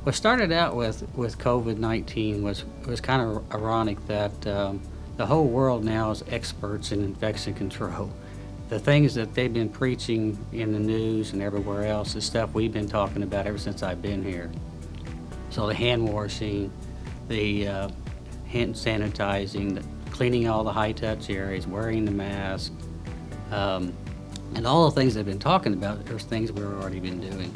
What started out with COVID-19 was kind of ironic that the whole world now is experts in infection control. The things that they've been preaching in the news and everywhere else is stuff we've been talking about ever since I've been here. So the hand washing, the hand sanitizing, the cleaning all the high-touch areas, wearing the mask, and all the things they've been talking about, there's things we've already been doing.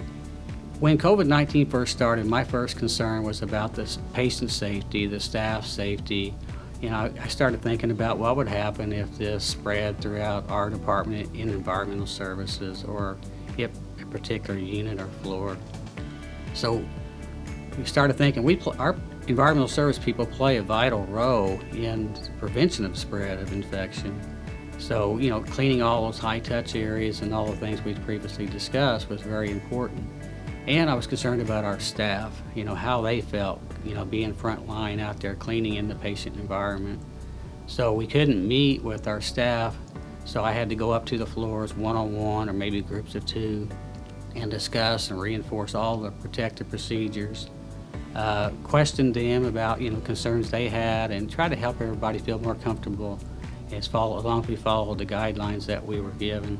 When COVID-19 first started, my first concern was about the patient safety, the staff safety. I started thinking about what would happen if this spread throughout our department in environmental services or if a particular unit or floor. So we started thinking our environmental service people play a vital role in the prevention of spread of infection. So, cleaning all those high-touch areas and all the things we previously discussed was very important. And I was concerned about our staff, how they felt, being front line out there cleaning in the patient environment. So we couldn't meet with our staff, so I had to go up to the floors one-on-one or maybe groups of two and discuss and reinforce all the protective procedures, question them about, concerns they had and try to help everybody feel more comfortable as long as we followed the guidelines that we were given.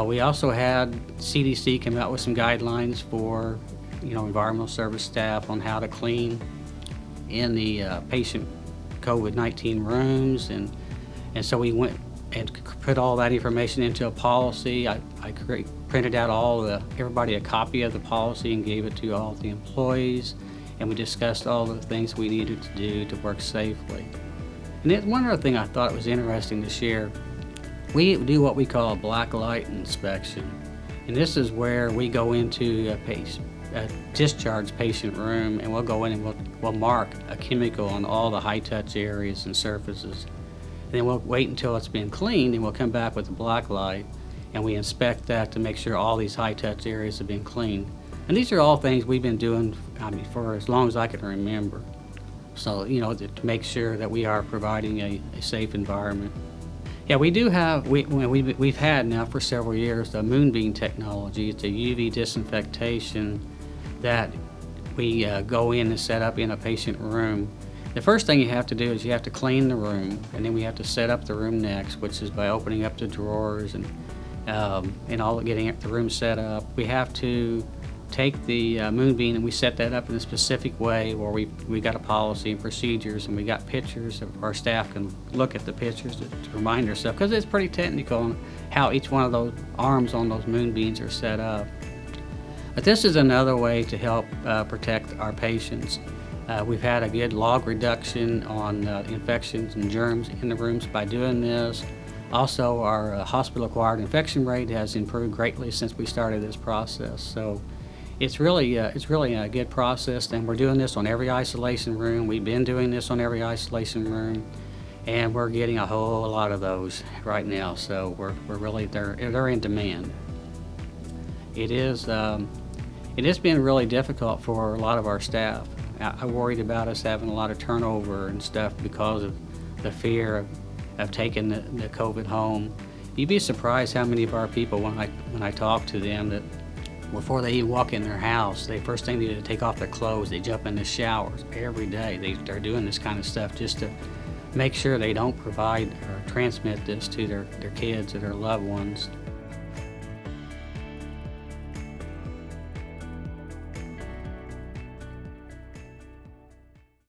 We also had CDC come out with some guidelines for, environmental service staff on how to clean in the patient COVID-19 rooms, and so we went and put all that information into a policy. I printed out everybody a copy of the policy and gave it to all the employees, and we discussed all the things we needed to do to work safely. And then one other thing I thought was interesting to share. We do what we call a black light inspection, and this is where we go into a discharge patient room, and we'll go in and we'll mark a chemical on all the high-touch areas and surfaces. And then we'll wait until it's been cleaned, and we'll come back with a black light, and we inspect that to make sure all these high-touch areas have been cleaned. And these are all things we've been doing for as long as I can remember. So, to make sure that we are providing a safe environment. Yeah, we do have, we've had now for several years the moonbeam technology. It's a UV disinfectation that we go in and set up in a patient room. The first thing you have to do is you have to clean the room, and then we have to set up the room next, which is by opening up the drawers and getting the room set up. We have to take the moonbeam and we set that up in a specific way where we got a policy and procedures, and we got pictures of our staff can look at the pictures to remind ourselves, because it's pretty technical on how each one of those arms on those moonbeams are set up. But this is another way to help protect our patients. We've had a good log reduction on infections and germs in the rooms by doing this. Also, our hospital-acquired infection rate has improved greatly since we started this process. So it's really a good process, and we're doing this on every isolation room. We've been doing this on every isolation room, and we're getting a whole lot of those right now. So we're really they're in demand. It has been really difficult for a lot of our staff. I worried about us having a lot of turnover and stuff because of the fear of taking the COVID home. You'd be surprised how many of our people, when I talk to them, that before they even walk in their house, the first thing they do is take off their clothes. They jump in the showers every day. They're doing this kind of stuff just to make sure they don't provide or transmit this to their kids or their loved ones.